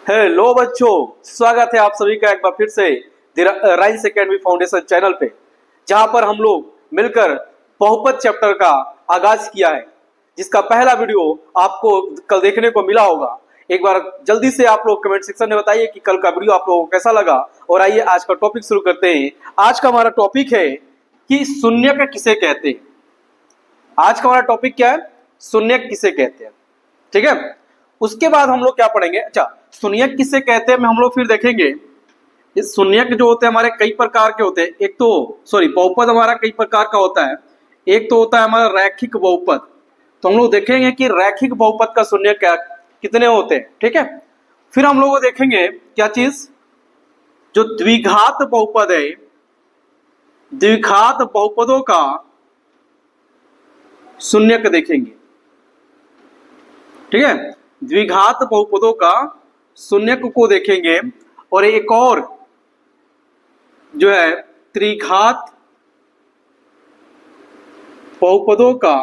Hello बच्चों, स्वागत है आप सभी का एक बार फिर से राइज एकेडमी फाउंडेशन चैनल पे, जहां पर हम लोग मिलकर बहुपद चैप्टर का आगाज किया है, जिसका पहला वीडियो आपको कल देखने को मिला होगा। एक बार जल्दी से आप लोग कमेंट सेक्शन में बताइए कि कल का वीडियो आप लोगों को कैसा लगा। और आइए आज का टॉपिक शुरू करते हैं। आज का हमारा टॉपिक है कि शून्यक किसे कहते हैं। आज का हमारा टॉपिक क्या है? शून्यक किसे कहते हैं। ठीक है, उसके बाद हम लोग क्या पढ़ेंगे? अच्छा, शून्यक किसे कहते हैं हम लोग फिर देखेंगे। इस शून्यक जो होते हैं हमारे कई प्रकार के होते हैं। एक तो बहुपद हमारा कई प्रकार का होता है। एक तो होता है हमारा रैखिक बहुपद। तो हम लोग देखेंगे कि रैखिक बहुपद का शून्यक क्या कितने होते हैं। ठीक है, फिर हम लोग देखेंगे क्या चीज, जो द्विघात बहुपद है, द्विघात बहुपदों का शून्यक देखेंगे। ठीक है, द्विघात बहुपदों का शून्यक को देखेंगे। और एक और जो है त्रिघात बहुपदों का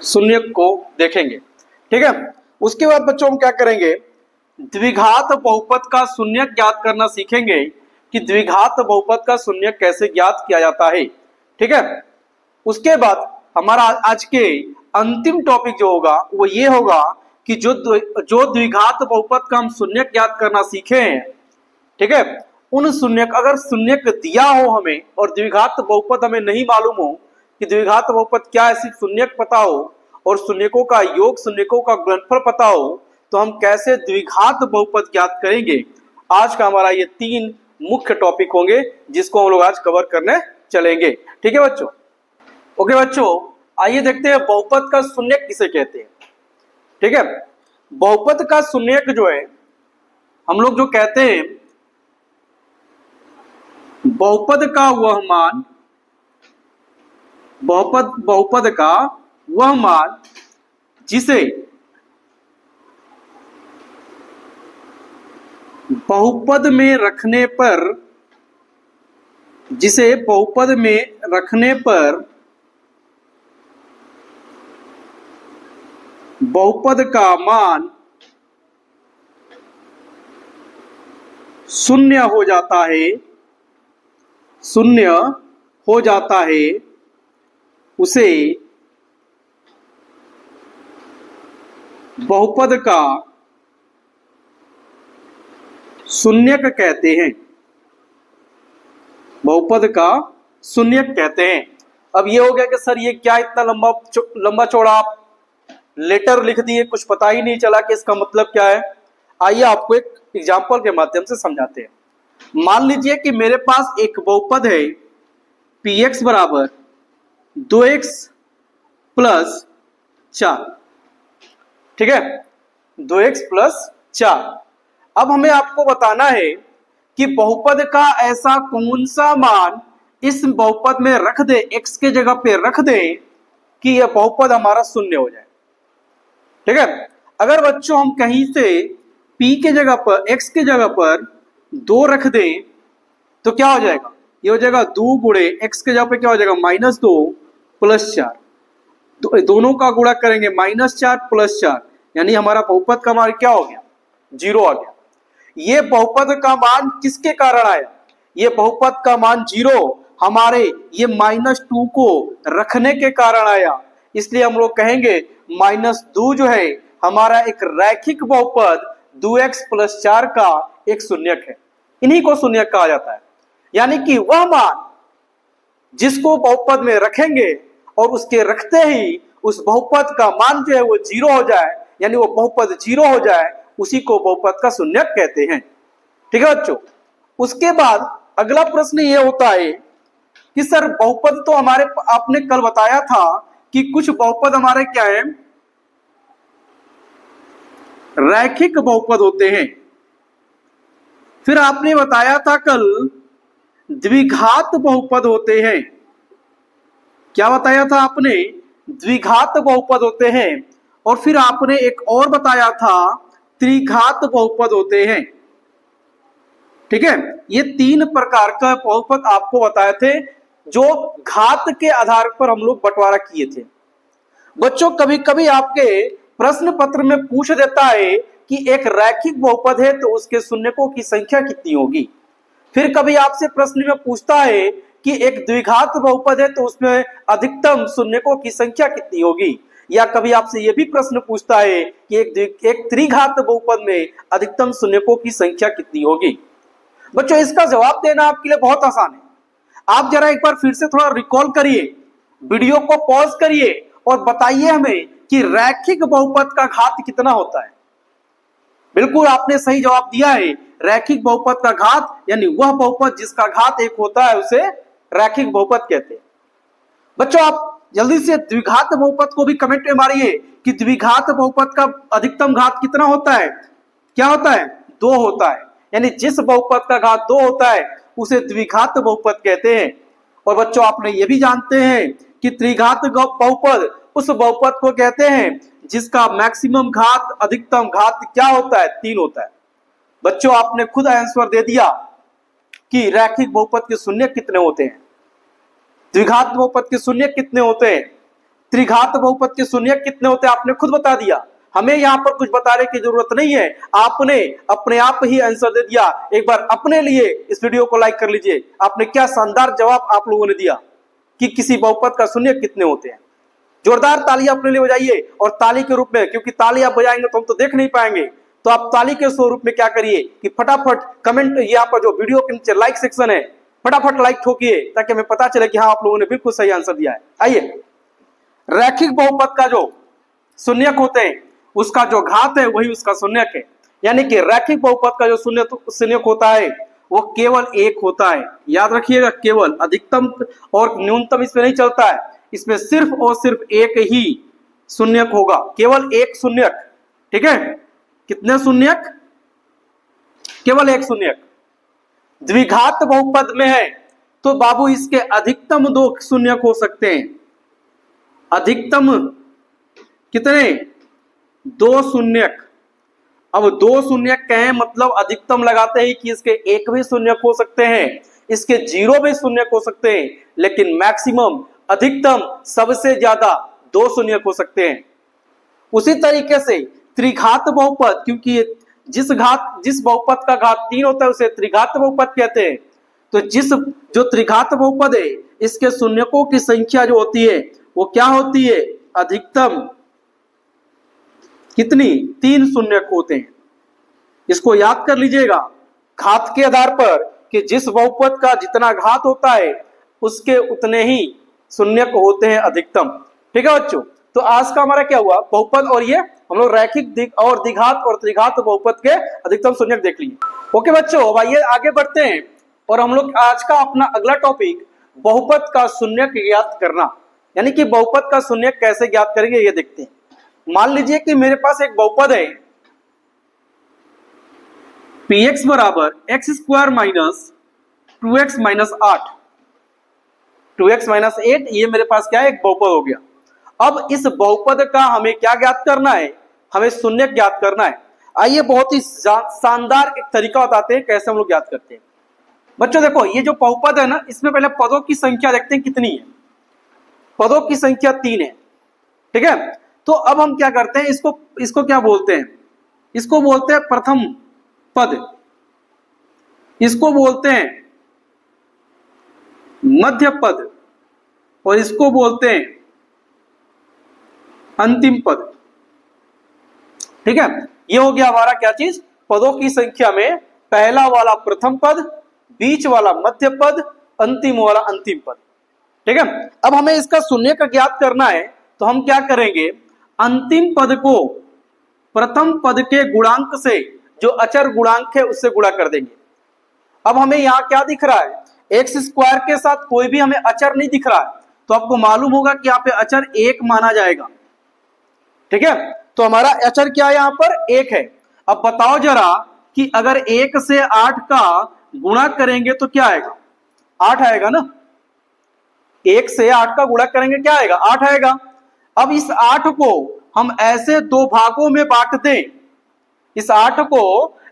शून्यक को देखेंगे। ठीक है, उसके बाद बच्चों हम क्या करेंगे, द्विघात बहुपद का शून्यक ज्ञात करना सीखेंगे कि द्विघात बहुपद का शून्यक कैसे ज्ञात किया जाता है। ठीक है, उसके बाद हमारा आज के अंतिम टॉपिक जो होगा वो ये होगा कि जो द्विघात बहुपद का हम शून्यक ज्ञात करना सीखे हैं, ठीक है, उन शून्यक, अगर शून्यक दिया हो हमें और द्विघात बहुपद हमें नहीं मालूम हो कि द्विघात बहुपद क्या है, सिर्फ शून्यक पता हो और शून्यकों का योग, शून्यकों का गुणनफल पता हो, तो हम कैसे द्विघात बहुपद ज्ञात करेंगे। आज का हमारा ये 3 मुख्य टॉपिक होंगे जिसको हम लोग आज कवर करने चलेंगे। ठीक है बच्चों, ओके बच्चों, आइए देखते हैं बहुपद का शून्यक किसे कहते हैं। ठीक है, बहुपद का शून्यक जो है हम लोग जो कहते हैं, बहुपद का वह मान, बहुपद का वह मान जिसे बहुपद में रखने पर, जिसे बहुपद में रखने पर बहुपद का मान शून्य हो जाता है, शून्य हो जाता है, उसे बहुपद का शून्यक कहते हैं। बहुपद का शून्यक कहते हैं। अब ये हो गया कि सर ये क्या इतना लंबा चौड़ा आप लेटर लिख दिए, कुछ पता ही नहीं चला कि इसका मतलब क्या है। आइए आपको एक एग्जांपल के माध्यम से समझाते हैं। मान लीजिए कि मेरे पास एक बहुपद है px बराबर 2x प्लस 4। ठीक है, 2x प्लस 4। अब हमें आपको बताना है कि बहुपद का ऐसा कौन सा मान इस बहुपद में रख दे, x के जगह पे रख दे कि यह बहुपद हमारा शून्य हो जाए। ठीक है, अगर बच्चों हम कहीं से p के जगह पर, x के जगह पर 2 रख दें तो क्या हो जाएगा, ये हो जाएगा 2 गुणे x के जगह पे क्या हो जाएगा, -2 प्लस 4। तो दोनों का गुणा करेंगे -4 प्लस 4, यानी हमारा बहुपद का मान क्या हो गया, 0 आ गया। ये बहुपद का मान किसके कारण आया, ये बहुपद का मान 0 हमारे ये -2 को रखने के कारण आया। इसलिए हम लोग कहेंगे -2 जो है हमारा एक रैखिक बहुपद 2x प्लस 4 का एक शून्यक है। इन्हीं को शून्यक कहा जाता है। यानी कि वह मान जिसको बहुपद में रखेंगे और उसके रखते ही उस बहुपद का मान जो है वो 0 हो जाए, यानी वो बहुपद 0 हो जाए, उसी को बहुपद का शून्यक कहते हैं। ठीक है बच्चों, उसके बाद अगला प्रश्न ये होता है कि सर बहुपद तो हमारे, आपने कल बताया था कि कुछ बहुपद हमारे क्या है, रैखिक बहुपद होते हैं। फिर आपने बताया था कल द्विघात बहुपद होते हैं। क्या बताया था आपने, द्विघात बहुपद होते हैं। और फिर आपने एक और बताया था त्रिघात बहुपद होते हैं। ठीक है, ये 3 प्रकार का बहुपद आपको बताए थे जो घात के आधार पर हम लोग बंटवारा किए थे। बच्चों कभी कभी आपके प्रश्न पत्र में पूछ देता है कि एक रैखिक बहुपद है तो उसके शून्यकों की संख्या कितनी होगी। फिर कभी आपसे प्रश्न में पूछता है कि एक द्विघात बहुपद है तो उसमें अधिकतम शून्यकों की संख्या कितनी होगी। या कभी आपसे यह भी प्रश्न पूछता है कि एक त्रिघात बहुपद में अधिकतम शून्यकों की संख्या कितनी होगी। बच्चों इसका जवाब देना आपके लिए बहुत आसान है। आप जरा एक बार फिर से थोड़ा रिकॉल करिए, वीडियो को पॉज करिए और बताइए हमें कि रैखिक बहुपद का घात कितना होता है। बिल्कुल आपने सही जवाब दिया है। रैखिक बहुपद का घात यानी वह बहुपद जिसका घात एक होता है उसे रैखिक बहुपद कहते हैं। बच्चों आप जल्दी से द्विघात बहुपद को भी कमेंट में मारिए कि द्विघात बहुपद का अधिकतम घात कितना होता है। क्या होता है? 2 होता है। यानी जिस बहुपद का घात 2 होता है उसे द्विघात बहुपद कहते हैं। और बच्चों आपने ये भी जानते हैं कि त्रिघात बहुपद उस बहुपद को कहते हैं जिसका मैक्सिमम घात अधिकतम घात क्या होता है? 3 होता है। बच्चों आपने खुद आंसर दे दिया कि रैखिक बहुपद के शून्य कितने होते हैं, द्विघात बहुपद के शून्य कितने होते हैं, त्रिघात बहुपद के शून्य कितने होते हैं, आपने खुद बता दिया। हमें यहाँ पर कुछ बताने की जरूरत नहीं है, आपने अपने आप ही आंसर दे दिया। एक बार अपने लिए इस वीडियो को लाइक कर लीजिए। आपने क्या शानदार जवाब आप लोगों ने दिया कि किसी बहुपद का शून्य कितने होते हैं। जोरदार तालियां अपने लिए बजाइए। और ताली के रूप में, क्योंकि ताली आप बजाएंगे तो हम तो देख नहीं पाएंगे, तो आप ताली के स्वरूप में क्या करिए कि फटाफट कमेंट, यहाँ पर जो वीडियो के नीचे लाइक सेक्शन है फटाफट लाइक ठोकिए ताकि हमें पता चले कि हाँ आप लोगों ने बिल्कुल सही आंसर दिया है। आइए, रैखिक बहुपद का जो शून्यक होते हैं उसका जो घात है वही उसका शून्यक है। यानी कि रैखिक बहुपद का जो शून्यक होता है वो केवल 1 होता है। याद रखिएगा, केवल, अधिकतम और न्यूनतम इसमें नहीं चलता है। इसमें सिर्फ और सिर्फ एक ही शून्यक होगा, केवल एक शून्यक। ठीक है, कितने शून्यक? केवल एक शून्यक। द्विघात बहुपद में है तो बाबू इसके अधिकतम 2 शून्यक हो सकते हैं। अधिकतम कितने? 2 शून्यक। अब 2 शून्यक कहें मतलब अधिकतम लगाते हैं कि इसके 1 भी शून्यक हो सकते हैं, इसके 0 भी शून्यक हो सकते हैं, लेकिन मैक्सिमम अधिकतम सबसे ज्यादा 2 शून्यक हो सकते हैं। उसी तरीके से त्रिघात बहुपद, क्योंकि जिस बहुपद का घात 3 होता है उसे त्रिघात बहुपद कहते हैं। तो जो त्रिघात बहुपद है इसके शून्यकों की संख्या जो होती है वो क्या होती है? अधिकतम कितनी? 3 शून्यक होते हैं। इसको याद कर लीजिएगा घात के आधार पर कि जिस बहुपद का जितना घात होता है उसके उतने ही शून्यक होते हैं अधिकतम। ठीक है बच्चों, तो आज का हमारा क्या हुआ? बहुपद, और ये हम लोग रैखिक और द्विघात और त्रिघात बहुपद के अधिकतम शून्यक देख लिए। ओके बच्चों, अब आइए आगे बढ़ते हैं और हम लोग आज का अपना अगला टॉपिक बहुपद का शून्यक ज्ञात करना, यानी कि बहुपद का शून्यक कैसे ज्ञात करेंगे ये देखते हैं। मान लीजिए कि मेरे पास एक बहुपद है px बराबर x² minus 2x minus 8, 2x minus 8, ये मेरे पास क्या है? एक बहुपद हो गया। अब इस बहुपद का हमें क्या ज्ञात करना है? हमें शून्यक ज्ञात करना है। आइए बहुत ही शानदार एक तरीका बताते हैं कैसे हम लोग ज्ञात करते हैं। बच्चों देखो, ये जो बहुपद है ना, इसमें पहले पदों की संख्या देखते हैं कितनी है। पदों की संख्या 3 है। ठीक है, तो अब हम क्या करते हैं, इसको क्या बोलते हैं? इसको बोलते हैं प्रथम पद, इसको बोलते हैं मध्य पद, और इसको बोलते हैं अंतिम पद। ठीक है, ये हो गया हमारा क्या चीज? पदों की संख्या में पहला वाला प्रथम पद, बीच वाला मध्य पद, अंतिम वाला अंतिम पद। ठीक है, अब हमें इसका शून्य का ज्ञात करना है तो हम क्या करेंगे? अंतिम पद को प्रथम पद के गुणांक से, जो अचर गुणांक है उससे गुणा कर देंगे। अब हमें यहाँ क्या दिख रहा है? x² के साथ कोई भी हमें अचर नहीं दिख रहा है, तो आपको मालूम होगा कि यहाँ पे अचर 1 माना जाएगा। ठीक है, तो हमारा अचर क्या है? यहाँ पर 1 है। अब बताओ जरा कि अगर 1 से 8 का गुणा करेंगे तो क्या आएगा? 8 आएगा ना। 1 से 8 का गुणा करेंगे क्या आएगा? 8 आएगा। अब इस 8 को हम ऐसे 2 भागों में बांट दें, इस 8 को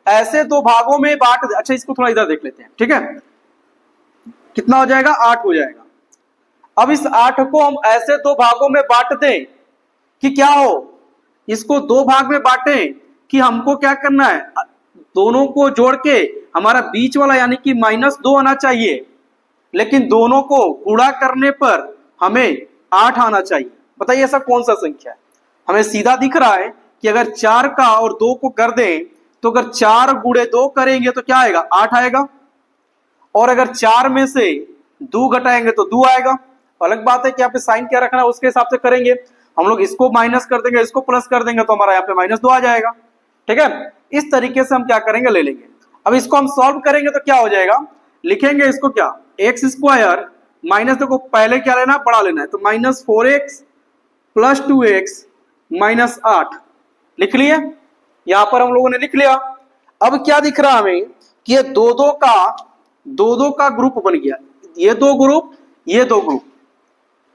ऐसे 2 भागों में बांट दें। अच्छा, इसको थोड़ा इधर देख लेते हैं। ठीक है, कितना हो जाएगा? 8 हो जाएगा। अब इस 8 को हम ऐसे 2 भागों में बांट दें कि क्या हो? इसको दो भाग में बांटें कि हमको क्या करना है, दोनों को जोड़ के हमारा बीच वाला यानी कि -2 आना चाहिए, लेकिन दोनों को गुणा करने पर हमें 8 आना चाहिए। बताइए ऐसा कौन सा संख्या है? हमें सीधा दिख रहा है कि अगर 4 का और 2 को कर दें तो अगर 4 गुणे 2 करेंगे तो क्या आएगा, 8 आएगा, और अगर 4 में से 2 घटाएंगे तो 2 आएगा। अलग बात है कि यहाँ पे साइन क्या रखना है उसके हिसाब से करेंगे। हम लोग इसको माइनस कर देंगे, इसको प्लस कर देंगे तो हमारा यहाँ पे -2 आ जाएगा। ठीक है, इस तरीके से हम क्या करेंगे, ले लेंगे। अब इसको हम सॉल्व करेंगे तो क्या हो जाएगा, लिखेंगे इसको क्या, एक्स स्क्वायर माइनस, देखो पहले क्या लेना है, बड़ा लेना है, तो -4x + 2x - 8 लिख लिए। यहां पर हम लोगों ने लिख लिया। अब क्या दिख रहा हमें कि ये दो का ग्रुप बन गया, ये दो ग्रुप, ये दो ग्रुप।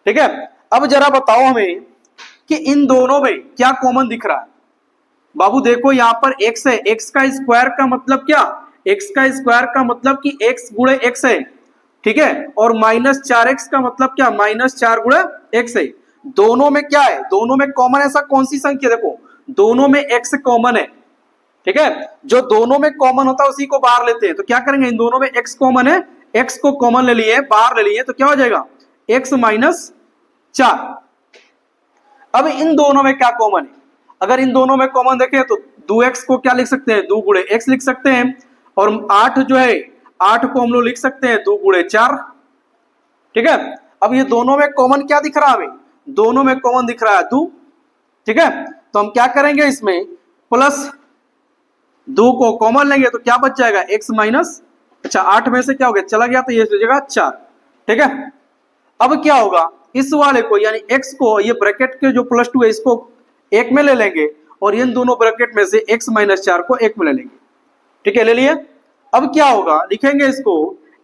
ठीक है, अब जरा बताओ हमें कि इन दोनों में क्या कॉमन दिख रहा है। बाबू देखो यहां पर x है, x का स्क्वायर का मतलब क्या, x का स्क्वायर का मतलब कि x गुणे x है। ठीक है, और -4x का मतलब क्या, -4 गुणे x है। दोनों में क्या है, दोनों में कॉमन ऐसा कौन सी संख्या, देखो दोनों में x कॉमन है। ठीक है, जो दोनों में कॉमन होता है उसी को बाहर लेते हैं, तो क्या करेंगे, इन दोनों में x कॉमन है, x को कॉमन ले लिए, बाहर ले लिए, तो क्या हो जाएगा, x - 4। अब इन दोनों में क्या कॉमन है, अगर इन दोनों में कॉमन देखें तो 2x को क्या लिख सकते हैं, 2 गुणे x लिख सकते हैं, और 8 जो है 8 को हम लोग लिख सकते हैं 2 गुणे 4। ठीक है, अब ये दोनों में कॉमन क्या दिख रहा है हमें, दोनों में कॉमन दिख रहा है 2। ठीक है, तो हम क्या करेंगे, इसमें +2 को कॉमन लेंगे तो क्या बच जाएगा, x माइनस, अच्छा 8 में से क्या हो गया, चला गया, तो ये हो जाएगा 4। ठीक है, अब क्या होगा, इस वाले को यानी x को, ये ब्रैकेट के जो +2 है इसको 1 में ले लेंगे, और इन दोनों ब्रैकेट में से x - 4 को 1 में ले लेंगे। ठीक है, ले लिए। अब क्या होगा, लिखेंगे इसको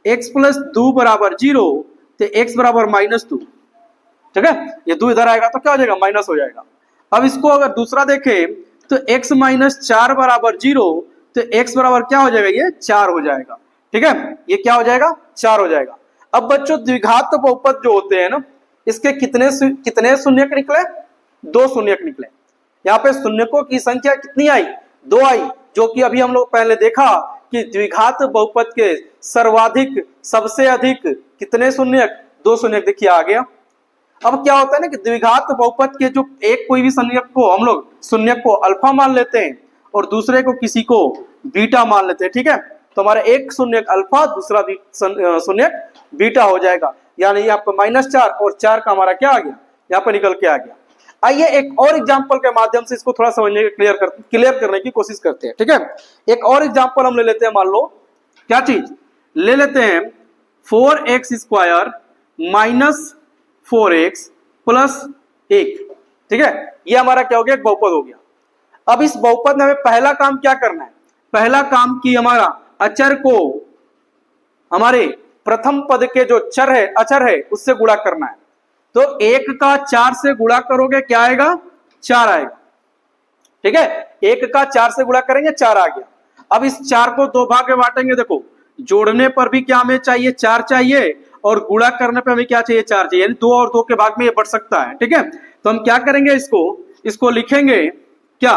x + 2 = 0, तो x = -2। ठीक है, ये 2 इधर आएगा तो क्या हो जाएगा, माइनस हो जाएगा। अब इसको अगर दूसरा देखें तो x - 4 = 0, तो x बराबर क्या हो जाएगा, ये 4 हो जाएगा। ठीक है, ये क्या हो जाएगा, 4 हो जाएगा। अब बच्चों द्विघात बहुपद जो होते हैं ना, इसके कितने शून्यक निकले, 2 शून्यक निकले। यहाँ पे शून्यकों की संख्या कितनी आई, 2 आई, जो कि अभी हम लोग पहले देखा कि द्विघात बहुपद के सर्वाधिक, सबसे अधिक कितने शून्यक, 2 शून्यक। देखिए आ गया। अब क्या होता है ना कि द्विघात बहुपद के जो एक कोई भी शून्यक को हम लोग शून्यक को अल्फा मान लेते हैं और दूसरे को किसी को बीटा मान लेते हैं। ठीक है, तो हमारा एक शून्यक अल्फा, दूसरा शून्यक बीटा हो जाएगा, यानी यहाँ पर -4 और 4 का हमारा क्या आ गया, यहाँ पर निकल के आ गया। आइए एक और एग्जांपल के माध्यम से इसको थोड़ा समझने के क्लियर करने की कोशिश करते हैं। ठीक है, एक और एग्जांपल हम ले लेते हैं। मान लो क्या चीज ले लेते हैं, 4x² - 4x + 1। ठीक है, ये हमारा क्या हो गया, एक बहुपद हो गया। अब इस बहुपद में हमें पहला काम क्या करना है, पहला काम की हमारा अचर को हमारे प्रथम पद के जो अचर है उससे गुणा करना है। तो 1 का 4 से गुणा करोगे क्या आएगा, 4 आएगा। ठीक है, 1 का 4 से गुणा करेंगे 4 आ गया। अब इस 4 को 2 भाग में बांटेंगे। देखो जोड़ने पर भी क्या हमें चाहिए, 4 चाहिए, और गुणा करने पर हमें क्या चाहिए, 4 चाहिए, यानी 2 और 2 के भाग में ये बढ़ सकता है। ठीक है, तो हम क्या करेंगे, इसको लिखेंगे क्या,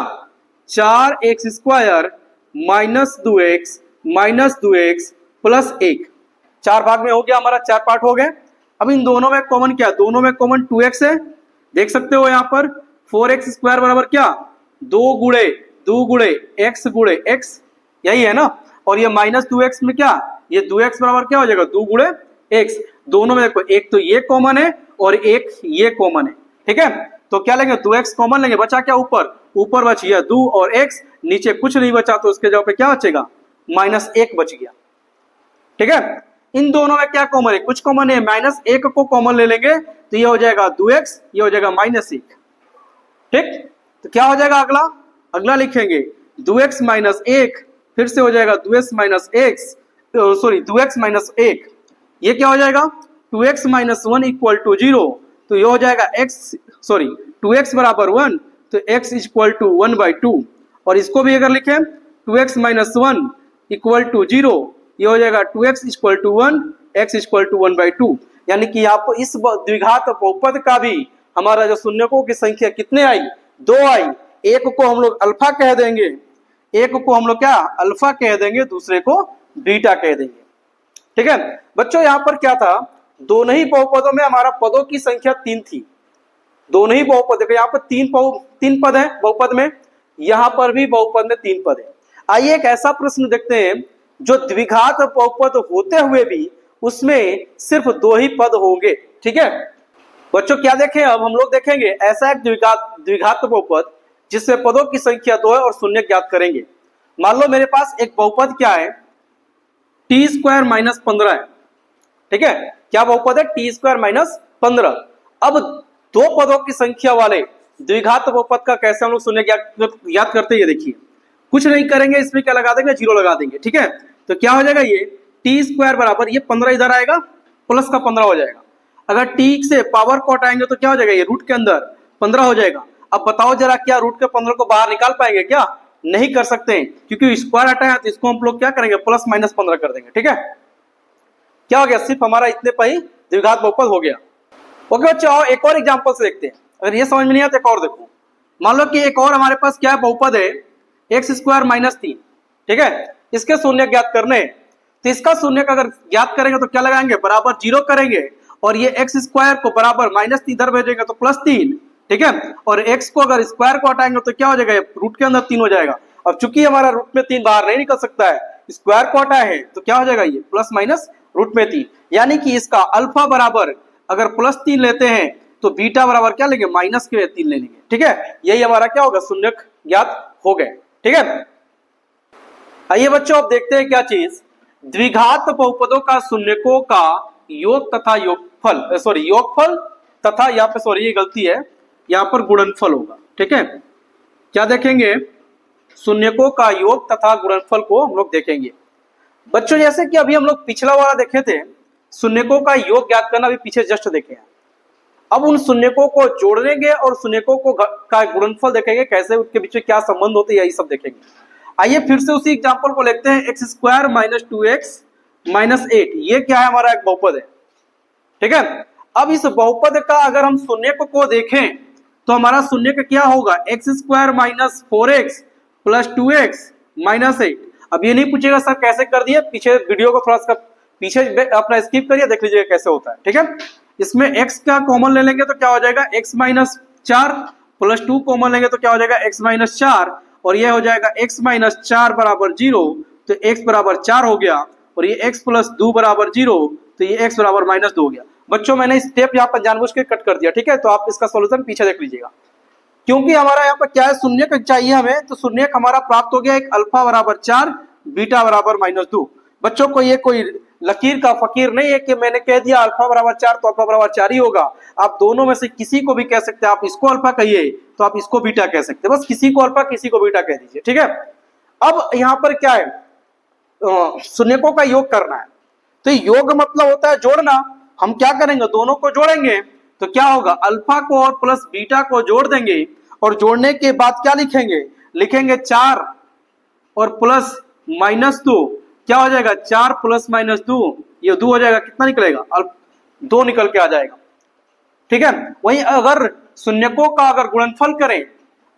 4x² - 2x - 2x + 1। 4 भाग में हो गया हमारा, 4 पार्ट हो गए। अब इन दोनों में कॉमन क्या, दोनों में कॉमन 2x है। देख सकते हो यहाँ पर 4x² बराबर क्या, 2 गुणे x गुणे x, यही है ना। और ये -2x में क्या, ये 2x बराबर क्या हो जाएगा, 2 गुणे x। दोनों में देखो एक तो ये कॉमन है और एक ये कॉमन है। ठीक है, तो क्या लेंगे, 2x कॉमन लेंगे, बचा क्या, ऊपर बच गया 2 और x, नीचे कुछ नहीं बचा, तो उसके जगह पे क्या बचेगा, -1 बच गया। ठीक है, इन दोनों में क्या कॉमन है, कुछ कॉमन है, -1 को कॉमन ले लेंगे तो ये हो जाएगा 2x, ये हो जाएगा -1। ठीक, तो क्या हो जाएगा, अगला लिखेंगे 2x - 1, फिर से हो जाएगा 2x - 1, ये क्या हो जाएगा, 2x - 1 = 0, तो ये हो जाएगा 2x बराबर 1, तो x = 1/2। और इसको भी अगर लिखें 2x - 1 = 0, ये हो जाएगा 2x = 1, x = 1/2। यानी कि आपको इस द्विघात बहुपद का भी हमारा जो शून्यकों की संख्या कितने आई, 2 आई, एक को हम लोग अल्फा कह देंगे, एक को हम लोग क्या अल्फा कह देंगे, दूसरे को बीटा कह देंगे। ठीक है बच्चों, यहां पर क्या था, दोनों ही बहुपदों में हमारा पदों की संख्या 3 थी। दोनों ही बहुपद, देखो यहाँ पर तीन पद है बहुपद में, यहां पर भी बहुपद में 3 पद है। आइए एक ऐसा प्रश्न देखते हैं जो द्विघात बहुपद होते हुए भी उसमें सिर्फ 2 ही पद होंगे। ठीक है बच्चों, क्या देखें, अब हम लोग देखेंगे ऐसा एक द्विघात बहुपद जिसमें पदों की संख्या 2 है और शून्य ज्ञात करेंगे। मान लो मेरे पास एक बहुपद क्या है, टी स्क्वायर माइनस 15 है। ठीक है, क्या बहुपद है, टी स्क्वायर माइनस 15। अब 2 पदों की संख्या वाले द्विघात बहुपद का कैसे हम लोग शून्य ज्ञात करते हैं, ये देखिए। कुछ नहीं करेंगे, इसमें क्या लगा देंगे, 0 लगा देंगे। ठीक है, तो क्या हो जाएगा, ये टी स्क्वायर बराबर ये 15 इधर आएगा, प्लस का 15 हो जाएगा। अगर टी से पावर को हटाएंगे तो क्या हो जाएगा, ये रूट के अंदर 15 हो जाएगा। अब बताओ जरा, क्या रूट के 15 को बाहर निकाल पाएंगे, क्या नहीं कर सकते हैं, क्योंकि स्क्वायर हटाया तो इसको हम लोग क्या करेंगे, प्लस माइनस 15 कर देंगे। ठीक है, क्या हो गया, सिर्फ हमारा इतने पर ही द्विघात बहुपद हो गया। ओके बच्चों, एक और एग्जांपल से देखते हैं। अगर ये समझ में नहीं आता एक और देखो, मान लो कि एक और हमारे पास क्या है बहुपद है, एक्स स्क्वायर माइनस 3। ठीक है, इसके शून्य ज्ञात करने हैं, तो इसका शून्य का अगर ज्ञात करेंगे तो क्या लगाएंगे, बराबर 0 करेंगे, और ये एक्स स्क्वायर को बराबर माइनस इधर भेजेंगे तो प्लस 3। ठीक है, और एक्स को अगर स्क्वायर को हटाएंगे तो क्या हो जाएगा, रूट के अंदर 3 हो जाएगा। अब चूंकि हमारा रूट में 3 बाहर नहीं निकल सकता है, स्क्वायर को हटाए हैं, तो क्या हो जाएगा, ये प्लस माइनस रूट में 3। यानी कि इसका अल्फा बराबर अगर प्लस 3 लेते हैं तो बीटा बराबर क्या लेंगे, माइनस के 3 ले लेंगे। ठीक है, यही हमारा क्या होगा, शून्य ज्ञात हो गए। ठीक है, आइए बच्चों अब देखते हैं क्या चीज, द्विघात बहुपदों का शून्यकों का योग तथा योगफल, योगफल तथा यहाँ पे ये गलती है, यहाँ पर गुणनफल होगा। ठीक है, क्या देखेंगे, शून्यकों का योग तथा गुणनफल को हम लोग देखेंगे। बच्चों जैसे कि अभी हम लोग पिछला वाला देखे थे, शून्यकों का योग ज्ञात करना, अभी पीछे जस्ट देखे हैं। अब उन शून्यकों को जोड़ेंगे और शून्यकों को का गुणनफल देखेंगे, कैसे उनके बीच में क्या संबंध होते हैं, यही सब देखेंगे। आइए फिर से उसी एग्जांपल को लेते हैं, x square minus 2x minus 8, ये क्या है, हमारा एक बहुपद है। ठीक है, अब इस बहुपद का अगर हम शून्य को देखें तो हमारा शून्य का क्या होगा, x square minus 4x plus 2x minus 8। अब ये नहीं पूछेगा सर कैसे कर दिए, पीछे वीडियो को थोड़ा सा पीछे अपना स्किप करिए, देख लीजिएगा कैसे होता है। ठीक है, इसमें x का कॉमन ले लेंगे तो क्या हो जाएगा, x माइनस 4 प्लस 2 कॉमन लेंगे तो क्या हो जाएगा, x माइनस 4, और ये हो जाएगा x माइनस 4 बराबर 0, तो x बराबर 4 हो गया, और ये x प्लस 2 बराबर 0, तो ये x बराबर माइनस 2 हो गया। बच्चों मैंने स्टेप यहाँ पर जानबूझ के कट कर दिया। ठीक है, तो आप इसका सोल्यूशन पीछे देख लीजिएगा, क्योंकि हमारा यहाँ पर क्या है, शून्य चाहिए हमें, तो शून्य हमारा प्राप्त हो गया एक अल्फा बराबर 4 बीटा बराबर माइनस 2। बच्चों को ये कोई लकीर का फकीर नहीं है कि मैंने कह दिया अल्फा बराबर 4 तो अल्फा बराबर 4 ही होगा। आप दोनों में से किसी को भी कह सकते हैं, आप इसको अल्फा कहिए तो आप इसको बीटा कह सकते हैं, बस किसी को अल्फा किसी को बीटा कह दीजिए। ठीक है, अब यहाँ पर क्या है, शून्यकों का योग करना है, तो योग मतलब होता है जोड़ना। हम क्या करेंगे, दोनों को जोड़ेंगे तो क्या होगा, अल्फा को और प्लस बीटा को जोड़ देंगे, और जोड़ने के बाद क्या लिखेंगे 4 और प्लस माइनस 2, क्या हो जाएगा 4 प्लस माइनस 2, ये 2 हो जाएगा, कितना निकलेगा, 2 निकल के आ जाएगा। ठीक है, वहीं अगर शून्यकों का अगर गुणनफल करें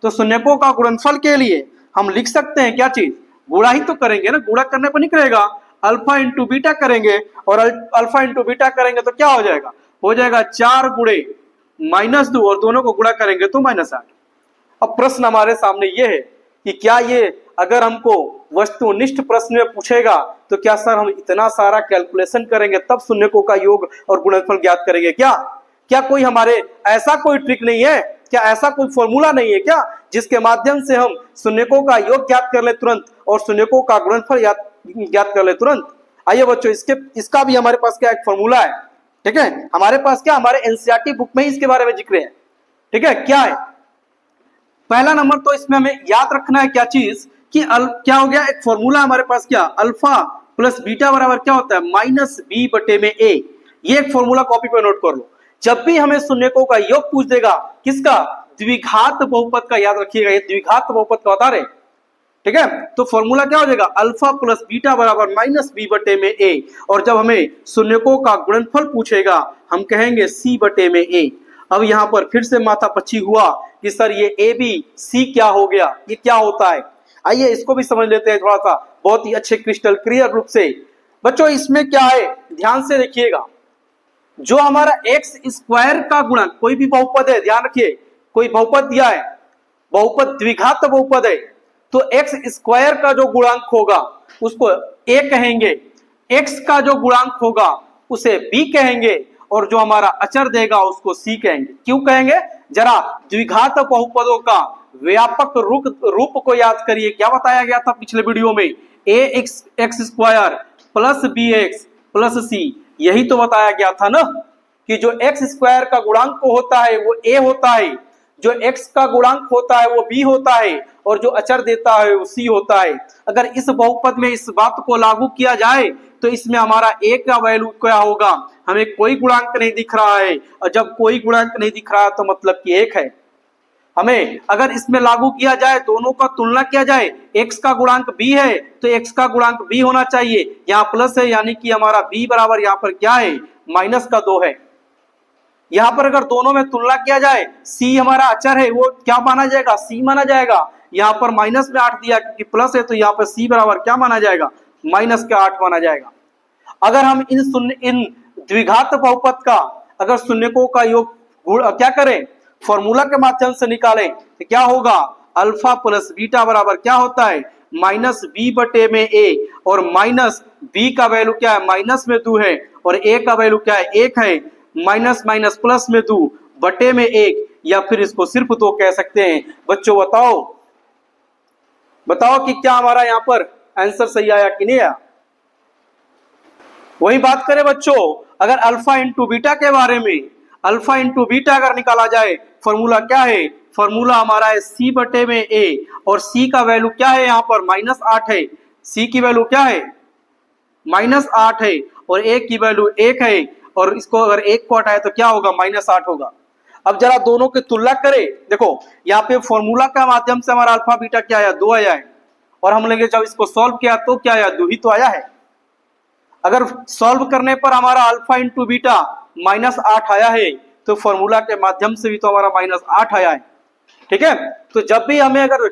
तो शून्यकों का गुणनफल के लिए हम लिख सकते हैं क्या चीज, गुणा ही तो करेंगे ना, गुणा करने पर निकलेगा, अल्फा इंटू बीटा करेंगे, और अल्फा इंटू बीटा करेंगे तो क्या हो जाएगा 4 गुणे माइनस 2, और दोनों को गुणा करेंगे तो माइनस 8। अब प्रश्न हमारे सामने ये है कि क्या ये अगर हमको वस्तुनिष्ठ प्रश्न में पूछेगा तो क्या सर हम इतना सारा कैलकुलेशन करेंगे तब शून्यकों का योग और गुणनफल ज्ञात करेंगे, क्या कोई हमारे ऐसा कोई ट्रिक नहीं है, क्या ऐसा कोई फॉर्मूला नहीं है क्या जिसके माध्यम से हम शून्यकों का योग ज्ञात कर ले तुरंत और शून्यकों का गुणनफल ज्ञात कर ले तुरंत। आइए बच्चों इसका भी हमारे पास क्या एक फॉर्मूला है। ठीक है, हमारे पास क्या, हमारे एनसीईआरटी बुक में ही इसके बारे में जिक्र है। ठीक है, क्या है, पहला नंबर तो इसमें हमें याद रखना है क्या चीज कि क्या हो गया, एक फॉर्मूला हमारे पास क्या, अल्फा प्लस बीटा बराबर क्या होता है, माइनस बी बटे में ए। ये एक फॉर्मूला कॉपी पे नोट कर लो, जब भी हमें शून्यकों का योग पूछ देगा, किसका, द्विघात बहुपद का, याद रखिएगा ये द्विघात बहुपद का बता रहे। ठीक है, तो फॉर्मूला क्या हो जाएगा, अल्फा प्लस बीटा बराबर माइनस बी बटे में ए, और जब हमें शून्यकों का गुणनफल पूछेगा हम कहेंगे सी बटे में ए। अब यहाँ पर फिर से माथापच्ची हुआ कि सर ये ए बी सी क्या हो गया, ये क्या होता है। आइए इसको भी समझ लेते हैं थोड़ा सा बहुत ही अच्छे क्रिस्टल क्लियर रूप से। बच्चों इसमें क्या है, ध्यान से देखिएगा, जो हमारा एक्स स्क्वायर का गुणक, कोई भी बहुपद है, ध्यान रखिए, कोई बहुपद दिया है, बहुपद द्विघात बहुपद है, तो एक्स स्क्वायर का जो गुणांक होगा उसको ए कहेंगे, एक्स का जो गुणांक होगा उसे बी कहेंगे, और जो हमारा अचर देगा उसको सी कहेंगे। क्यों कहेंगे, जरा द्विघात बहुपदों का व्यापक रूप को याद करिए। क्या बताया गया था पिछले वीडियो में, A X square plus B X plus C, यही तो बताया गया था ना, कि जो एक्स स्क्वायर का गुणांक होता है वो ए होता है, जो एक्स का गुणांक होता है वो बी होता है, और जो अचर देता है वो सी होता है। अगर इस बहुपद में इस बात को लागू किया जाए तो इसमें हमारा ए का वैल्यू क्या होगा, हमें कोई गुणांक नहीं दिख रहा है, और जब कोई गुणांक नहीं दिख रहा तो मतलब कि एक है। हमें अगर इसमें लागू किया जाए, दोनों का तुलना किया जाए, x का गुणांक b है तो x का गुणांक b होना चाहिए, यहाँ प्लस है यानी कि हमारा b बराबर यहाँ पर क्या है, माइनस का 2 है। यहाँ पर अगर दोनों में तुलना किया जाए, c हमारा अचर है वो क्या माना जाएगा, c माना जाएगा। यहाँ पर माइनस में 8 दिया क्योंकि प्लस है, तो यहाँ पर c बराबर क्या माना जाएगा, माइनस का 8 माना जाएगा। अगर हम इन द्विघात बहुपद का अगर शून्यकों का योग क्या करें, फॉर्मूला के माध्यम से निकालें तो क्या होगा, अल्फा प्लस बीटा बराबर क्या होता है, माइनस बी बटे में ए, और माइनस बी का वैल्यू क्या है, माइनस में 2 है, और ए का वैल्यू क्या है, 1 है, माइनस माइनस प्लस में 2 बटे में 1, या फिर इसको सिर्फ 2 कह सकते हैं। बच्चों बताओ कि क्या हमारा यहाँ पर आंसर सही आया कि नहीं आया। वही बात करें बच्चों, अगर अल्फा इंटू बीटा के बारे में, अल्फा इंटू बीटा अगर निकाला जाए, फॉर्मूला क्या है, फॉर्मूला हमारा है सी बटे में ए, और सी का वैल्यू क्या है, यहाँ पर -8 है, सी की वैल्यू क्या है, -8 है, और ए की वैल्यू 1 है, और इसको अगर 1 को हटाए तो क्या होगा, -8 होगा। अब जरा दोनों की तुलना करें, देखो यहाँ पे फॉर्मूला का माध्यम से हमारा अल्फा बीटा क्या आया, 2 आया है, और हम लोग जब इसको सॉल्व किया तो क्या आया, 2 ही तो आया है। अगर सॉल्व करने पर हमारा अल्फा इंटू बीटा -8 आया है, तो फॉर्मूला के माध्यम से भी तो हमारा -8 आया है। ठीक है, तो जब भी हमें अगर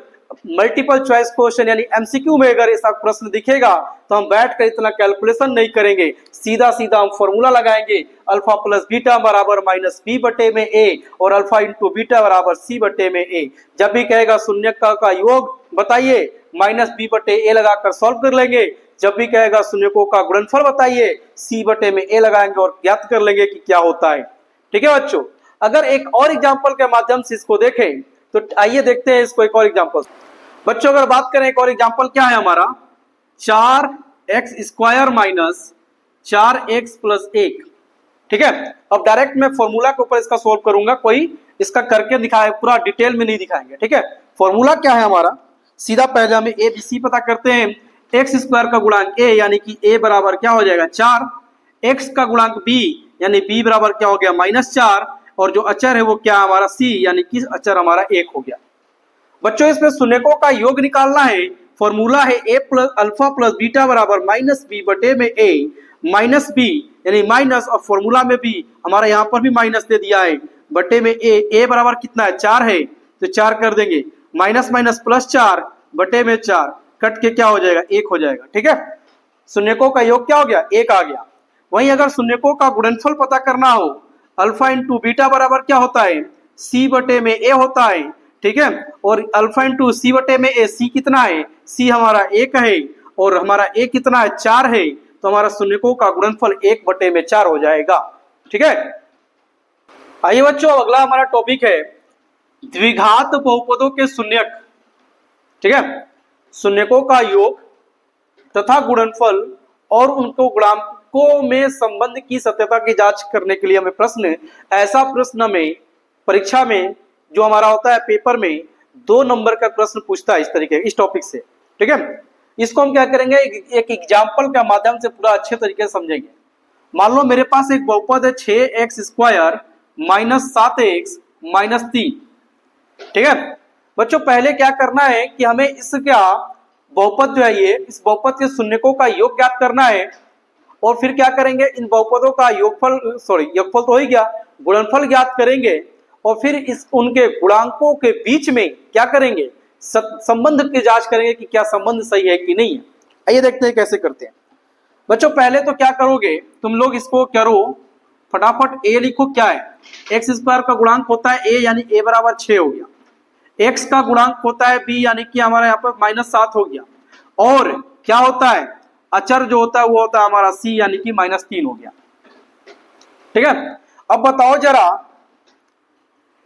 मल्टीपल चॉइस क्वेश्चन यानी एमसीक्यू में अगर ऐसा प्रश्न दिखेगा तो हम बैठ कर इतना कैलकुलेशन नहीं करेंगे, सीधा सीधा हम फॉर्मूला लगाएंगे, अल्फा प्लस बीटा बराबर माइनस बी बटे में ए, और अल्फा इंटू बीटा बराबर सी बटे में ए। जब भी कहेगा शून्यक का योग बताइए, माइनस बी बटे ए लगाकर सॉल्व कर लेंगे। जब भी कहेगा शून्यकों का गुणनफल बताइए, सी बटे में ए लगाएंगे और ज्ञात कर लेंगे कि क्या होता है। ठीक है बच्चों, अगर एक और एग्जांपल के माध्यम से इसको देखें तो आइए देखते हैं इसको एक और एग्जांपल। बच्चों अगर बात करें एक और एग्जांपल क्या है हमारा, 4x² माइनस 4x प्लस 1। ठीक है, अब डायरेक्ट मैं फॉर्मूला के ऊपर इसका सोल्व करूंगा, कोई इसका करके दिखाए, पूरा डिटेल में नहीं दिखाएंगे। ठीक है, फॉर्मूला क्या है हमारा, सीधा पहले हमें ए बी सी पता करते हैं। x² का गुणांक a यानी कि a बराबर क्या हो जाएगा 4, x का गुणांक b यानी b बराबर क्या हो गया -4, और जो अचर है वो क्या हमारा c यानी कि अचर हमारा 1 हो गया। बच्चों इसमें शून्यकों का योग निकालना है, फॉर्मूला है a plus alpha plus beta बराबर -b बटे में a, माइनस b यानी माइनस, और फॉर्मूला में b हमारा यहाँ पर भी माइनस दे दिया है, बटे में a बराबर कितना है 4 है, तो 4 कर देंगे, माइनस माइनस प्लस 4 बटे में 4, कट के क्या हो जाएगा 1 हो जाएगा। ठीक है, शून्यकों का योग क्या हो गया 1 आ गया। वहीं अगर शून्यकों का गुणनफल पता करना हो, अल्फा इंटू बीटा बराबर क्या होता है सी बटे में ए होता है। ठीक है, और अल्फा इंटू सी बटे में ए, सी कितना है, सी हमारा 1 है, और हमारा ए कितना है 4 है, तो हमारा शून्यकों का गुणनफल 1 बटे में 4 हो जाएगा। ठीक है, आइए बच्चों अगला हमारा टॉपिक है द्विघात बहुपदों के शून्यक। ठीक है, शून्यकों का योग तथा गुणनफल और उनको गुणांकों में संबंध की सत्यता की जांच करने के लिए हमें प्रश्न, ऐसा प्रश्न में परीक्षा में जो हमारा होता है पेपर में 2 नंबर का प्रश्न पूछता है इस तरीके, इस टॉपिक से। ठीक है, इसको हम क्या करेंगे, एक एग्जाम्पल के माध्यम से पूरा अच्छे तरीके से समझेंगे। मान लो मेरे पास एक बहुपद है 6x² माइनस 7x माइनस 3। ठीक है बच्चों, पहले क्या करना है कि हमें इसका बहुपद जो है ये, इस बहुपद के शून्यकों का योग ज्ञात करना है, और फिर क्या करेंगे इन बहुपदों का योगफल, योगफल तो हो ही गया, गुणनफल ज्ञात करेंगे और फिर इस उनके गुणांकों के बीच में क्या करेंगे, संबंध की जांच करेंगे कि क्या संबंध सही है कि नहीं है। आइए देखते हैं कैसे करते हैं बच्चों। पहले तो क्या करोगे तुम लोग, इसको करो फटाफट। ए लिखो, क्या है, एक्स स्क्वायर का गुणांक होता है ए, यानी ए बराबर 6 हो गया। एक्स का गुणांक होता है बी, यानी कि हमारा यहाँ पर -7 हो गया। और क्या होता है, अचर जो होता है वो होता है हमारा सी, यानी कि -3 हो गया। ठीक है, अब बताओ जरा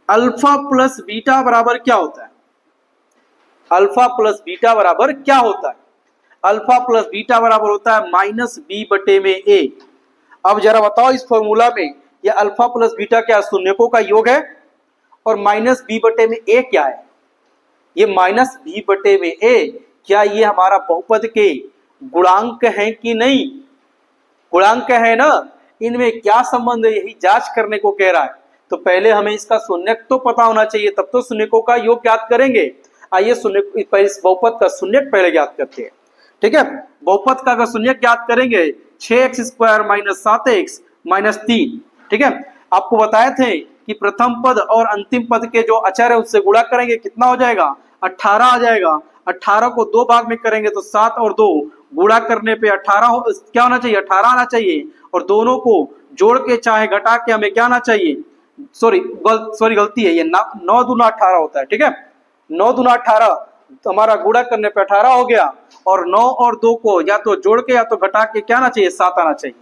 अल्फा प्लस बीटा बराबर क्या होता है। अल्फा प्लस बीटा बराबर क्या होता है, अल्फा प्लस बीटा बराबर होता है -b/a। अब जरा बताओ इस फॉर्मूला में ये अल्फा प्लस बीटा क्या, शून्यकों का योग है, और -b/a क्या है, ये -b/a क्या ये हमारा बहुपद के गुणांक है कि नहीं, गुणांक है ना, इनमें क्या संबंध है, यही जांच करने को कह रहा है। तो पहले हमें इसका शून्यक तो पता होना चाहिए, तब तो शून्यकों का योग ज्ञात करेंगे। आइए शून्य इस बहुपद का शून्यक पहले ज्ञात करते हैं। ठीक है, बहुपद का अगर शून्यक ज्ञात करेंगे 6x² - 7x - 3। ठीक है, आपको बताए थे कि प्रथम पद और अंतिम पद के जो अचर है उससे गुणा करेंगे, कितना हो जाएगा, 18 आ जाएगा। 18 को 2 भाग में करेंगे तो 7 और 2 गुणा करने पे 18 क्या होना चाहिए, 18 आना चाहिए। और दोनों को जोड़ के चाहे घटा के हमें क्या आना चाहिए, सॉरी गलती है, ये 9 दूना 18 होता है। ठीक है, 9 दूना 18, तो हमारा गुणा करने पे 18 हो गया। और 9 और 2 को या तो जोड़ के या तो घटा के क्या आना चाहिए, 7 आना चाहिए।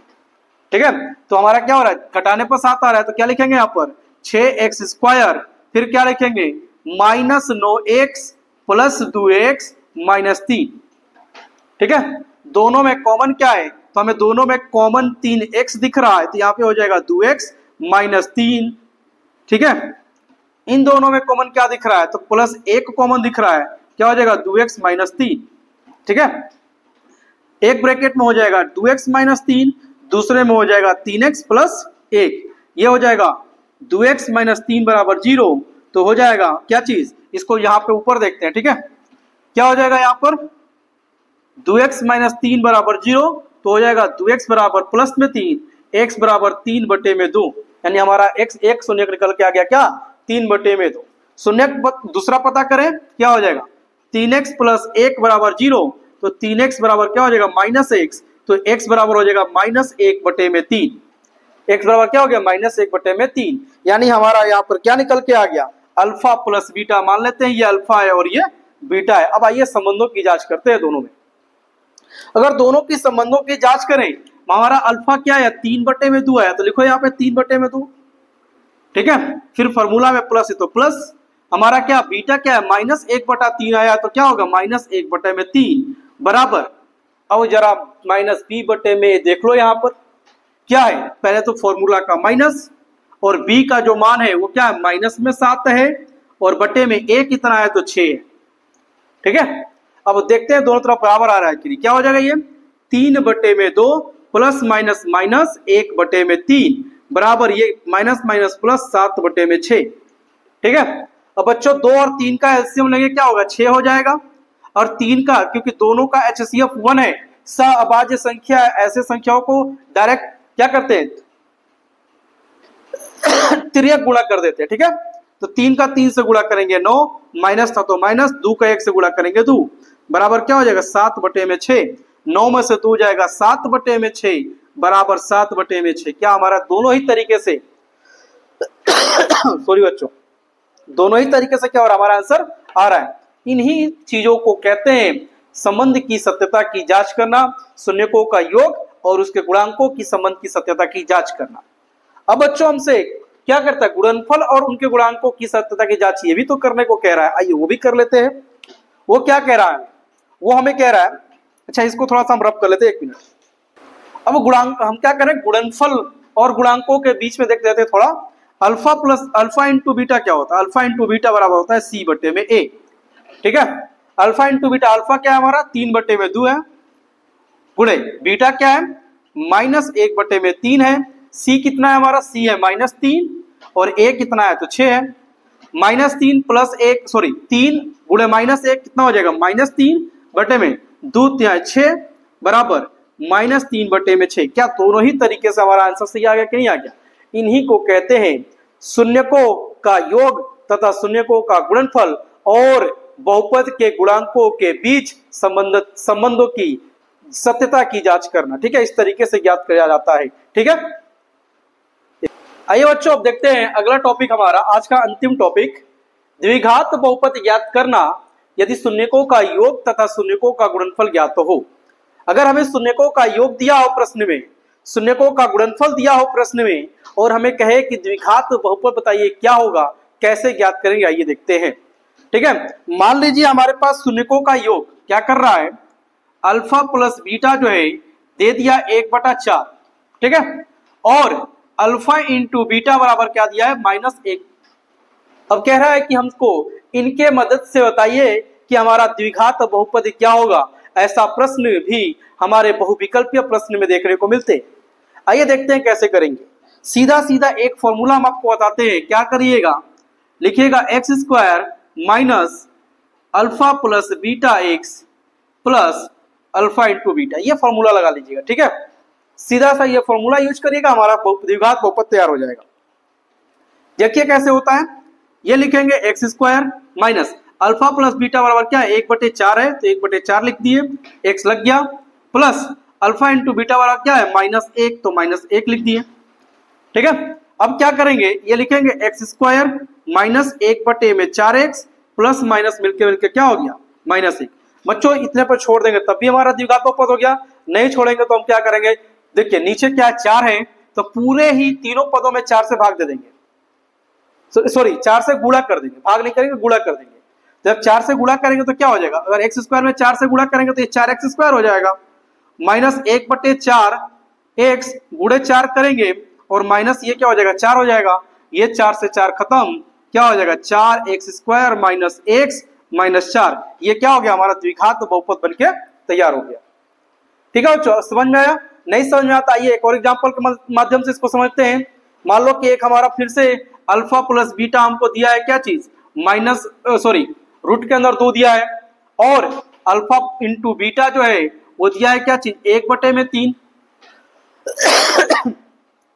ठीक है, तो हमारा क्या हो रहा है, घटाने पर 7 आ रहा है, तो क्या लिखेंगे यहाँ पर 6x², फिर क्या लिखेंगे -9x + 2x - 3। ठीक है, दोनों में कॉमन क्या है, तो हमें दोनों में कॉमन 3x दिख रहा है, तो यहाँ पे हो जाएगा 2x - 3। ठीक है, इन दोनों में कॉमन क्या दिख रहा है, तो +1 कॉमन दिख रहा है, क्या हो जाएगा 2x - 3। ठीक है, एक ब्रैकेट में हो जाएगा 2x - 3, दूसरे में हो जाएगा 3x + 1, ये हो जाएगा 2x - 3 = 0। तो हो जाएगा क्या चीज, इसको यहाँ पे ऊपर देखते हैं। ठीक है, क्या हो जाएगा यहाँ पर 2x - 3 = 0, तो हो जाएगा 2x बराबर +3, x बराबर 3/2, यानी हमारा x एक शून्यक निकल के आ गया, क्या 3/2। शून्यक दूसरा पता करें, क्या हो जाएगा 3x + 1 = 0, तो 3x बराबर क्या हो जाएगा -x, तो x बराबर हो जाएगा -1/3। x बराबर क्या हो गया -1/3, यानी हमारा यहाँ पर क्या निकल के आ गया, अल्फा प्लस बीटा। मान लेते हैं ये अल्फा है और ये बीटा है। अब आइए संबंधों की जांच करते हैं दोनों में। अगर दोनों की संबंधों की जांच करें, हमारा अल्फा क्या है 3/2 है, तो लिखो यहाँ पे 3/2। ठीक है, फिर फॉर्मूला में प्लस है तो प्लस, हमारा क्या बीटा क्या है -1/3 आया, तो क्या होगा -1/3 बराबर। अब जरा -b/में देख लो, यहाँ पर क्या है, पहले तो फॉर्मूला का माइनस, और b का जो मान है वो क्या है -7 है, और बटे में a कितना है तो 6 है। ठीक है, अब देखते हैं दोनों तरफ बराबर आ रहा है कि नहीं। क्या हो जाएगा ये 3/2 प्लस माइनस माइनस 1/3 बराबर ये माइनस माइनस प्लस 7/6। ठीक है, अब बच्चों 2 और 3 का एलसीएम लेंगे, क्या होगा 6 हो जाएगा। और 3 का, क्योंकि दोनों का HCF 1 है, सअभाज्य संख्या, ऐसे संख्याओं को डायरेक्ट क्या करते हैं तिर्यक गुणा कर देते हैं। ठीक है, तो 3 का 3 से गुणा करेंगे 9, माइनस था तो माइनस, 2 का 1 से गुणा करेंगे 2 बराबर क्या हो जाएगा 7/6। 9 में से 2 जाएगा 7/6 बराबर 7/6। क्या हमारा दोनों ही तरीके से सॉरी बच्चों, दोनों ही तरीके से क्या हो रहा है, हमारा आंसर आ रहा है। इन्हीं चीजों को कहते हैं संबंध की सत्यता की जांच करना, शून्यकों का योग और उसके गुणांकों की संबंध की सत्यता की जांच करना। अब बच्चों हमसे क्या करता है, गुणनफल और उनके गुणांकों की सत्यता की जांच ये भी तो करने को कह रहा है। आइए वो भी कर लेते हैं। वो क्या कह रहा है, वो हमें कह रहा है, अच्छा इसको थोड़ा सा हम रब कर लेते हैं 1 मिनट। अब गुणांक हम क्या करें, गुणनफल और गुणांकों के बीच में देख लेते हैं थोड़ा। अल्फा इंटू बीटा क्या होता है, अल्फा इंटू बीटा बराबर होता है c/a। ठीक है, अल्फा इंटू बीटा, अल्फा क्या है हमारा 3/2 है, गुणे बीटा क्या है -1/3 है। c कितना है हमारा, c है -3 और a कितना है तो 6 है। -3 प्लस 1 सॉरी 3 गुणे -1 कितना हो जाएगा -3/2 6 बराबर -3/6। क्या दोनों ही तरीके से हमारा आंसर सही आ गया कि नहीं आ गया। इन्हीं को कहते हैं शून्यकों का योग तथा शून्यकों का गुणनफल और बहुपद के गुणांकों के बीच संबंधों की सत्यता की जांच करना। ठीक है, इस तरीके से ज्ञात किया जाता है। ठीक है, आइए बच्चों अब देखते हैं अगला टॉपिक हमारा आज का अंतिम टॉपिक, द्विघात बहुपद ज्ञात करना यदि शून्यकों का योग तथा शून्यकों का गुणनफल ज्ञात हो। अगर हमें शून्यकों का योग दिया हो प्रश्न में, शून्यकों का गुणनफल दिया हो प्रश्न में, और हमें कहे कि द्विघात बहुपद बताइए क्या होगा, कैसे ज्ञात करेंगे, आइए देखते हैं। ठीक है, मान लीजिए हमारे पास शून्यकों का योग क्या कर रहा है, अल्फा प्लस बीटा जो है दे दिया 1/4। ठीक है, और अल्फा इंटू बीटा बराबर क्या दिया है, -1। अब कह रहा है कि हमको इनके मदद से बताइए कि हमारा द्विघात बहुपद क्या होगा। ऐसा प्रश्न भी हमारे बहुविकल्पीय प्रश्न में देखने को मिलते हैं। आइए देखते हैं कैसे करेंगे। सीधा सीधा एक फॉर्मूला हम आपको बताते हैं, क्या करिएगा, लिखिएगा x² minus alpha plus beta x plus alpha into beta, ये फॉर्मूला लगा लीजिएगा। ठीक है, सीधा सा ये फॉर्मूला यूज करिएगा, हमारा द्विघात बहुपद तैयार हो जाएगा। देखिए कैसे होता है, ये लिखेंगे x² minus alpha plus beta बराबर क्या है, 1/4 है तो 1/4 लिख दिए, x लग गया, प्लस अल्फा इंटू बीटा बराबर क्या है, -1 तो -1 लिख दिए। ठीक है, अब क्या करेंगे, ये लिखेंगे x² माइनस 1/4 में 4x प्लस माइनस मिलके क्या हो गया, -1। बच्चों इतने पर छोड़ देंगे तब भी हमारा द्विघात बहुपद हो गया, नहीं छोड़ेंगे तो हम क्या करेंगे, देखिए नीचे क्या 4 है तो पूरे ही तीनों पदों में 4 से भाग दे देंगे, सॉरी 4 से गुणा कर देंगे, भाग नहीं करेंगे गुणा कर देंगे। जब 4 से गुणा करेंगे तो क्या हो जाएगा, अगर x² में 4 से गुणा करेंगे तो ये 4x² हो जाएगा, माइनस 1/4 x गुणे 4 करेंगे और माइनस ये क्या हो जाएगा, 4 हो जाएगा, ये 4 से 4 खत्म, क्या हो जाएगा 4x² माइनस x माइनस 4, ये क्या हो गया, हमारा द्विघात बहुपद बनके तैयार हो गया। ठीक है बच्चों, समझ में आया, नहीं समझ में आता, आइए एक और एग्जांपल के माध्यम से इसको समझते हैं। मान लो कि एक हमारा फिर से अल्फा प्लस बीटा हमको दिया है, क्या चीज, रूट के अंदर 2 दिया है, और अल्फा इंटू बीटा जो है वो दिया है क्या चीज, 1/3।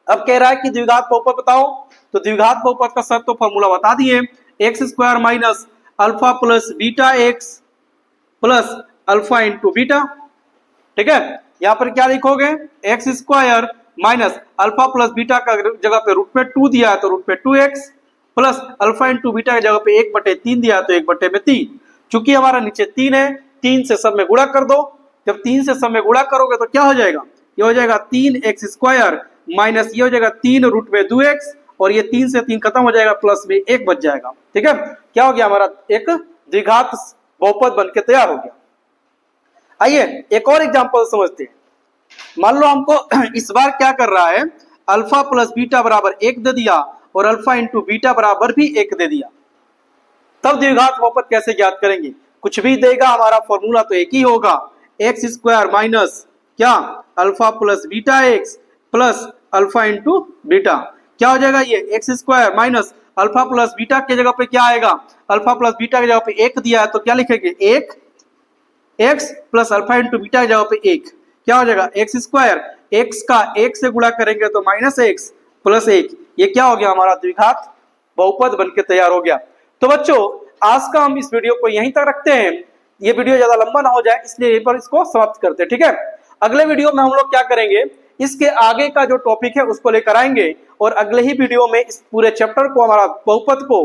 अब कह रहा है कि द्विघात बहुपद बताओ, तो द्विघात बहुपद का सब तो फॉर्मूला बता दिए, x² minus alpha plus beta x plus alpha into beta. ठीक है, यहाँ पर क्या लिखोगे, x² minus alpha plus beta का जगह पे रूट में 2 दिया है तो रूट में 2x plus alpha into beta की जगह पे 1/3 दिया है तो 1/3। चूंकि हमारा नीचे 3 है, 3 से सब में गुणा कर दो, जब 3 से सब में गुणा करोगे तो क्या हो जाएगा, ये हो जाएगा 3x² माइनस ये हो जाएगा 3 रूट में 2x, और ये 3 से 3 खत्म हो जाएगा, प्लस में 1 बच जाएगा। ठीक है, क्या हो गया, हमारा एक द्विघात बहुपद बनके तैयार हो गया। आइए एक और एग्जांपल समझते हैं। मान लो हमको इस बार क्या कर रहा है, अल्फा प्लस बीटा बराबर 1 दे दिया और अल्फा इंटू बीटा बराबर भी 1 दे दिया, तब द्विघात बहुपद कैसे ज्ञात करेंगे, कुछ भी देगा हमारा फॉर्मूला तो एक ही होगा, x² माइनस क्या alpha plus beta x plus alpha into beta, क्या हो जाएगा, ये x² minus alpha plus beta की जगह पे क्या आएगा, अल्फा प्लस बीटा की जगह पे 1 दिया है तो क्या लिखेंगे, 1 x plus alpha into beta की जगह पे 1, क्या हो जाएगा, x², x का 1 से गुणा करेंगे तो -x प्लस 1, ये क्या हो गया, हमारा द्विघात बहुपद बनके तैयार हो गया। तो बच्चों आज का हम इस वीडियो को यहीं तक रखते हैं, ये वीडियो ज्यादा लंबा ना हो जाए इसलिए यहीं पर इसको समाप्त करते हैं। ठीक है, अगले वीडियो में हम लोग क्या करेंगे, इसके आगे का जो टॉपिक है उसको लेकर आएंगे, और अगले ही वीडियो में इस पूरे चैप्टर को, हमारा बहुपद को,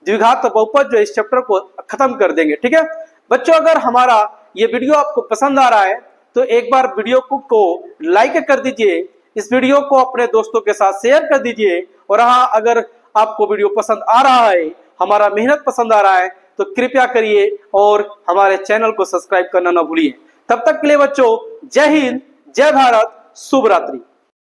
द्विघात बहुपद जो इस चैप्टर को खत्म कर देंगे। ठीक है बच्चों, अगर हमारा ये वीडियो आपको पसंद आ रहा है तो एक बार वीडियो को लाइक कर दीजिए, इस वीडियो को अपने दोस्तों के साथ शेयर कर दीजिए, और हाँ अगर आपको वीडियो पसंद आ रहा है, हमारा मेहनत पसंद आ रहा है तो कृपया करिए और हमारे चैनल को सब्सक्राइब करना ना भूलिए। तब तक के लिए बच्चों जय हिंद, जय भारत, शुभ रात्रि।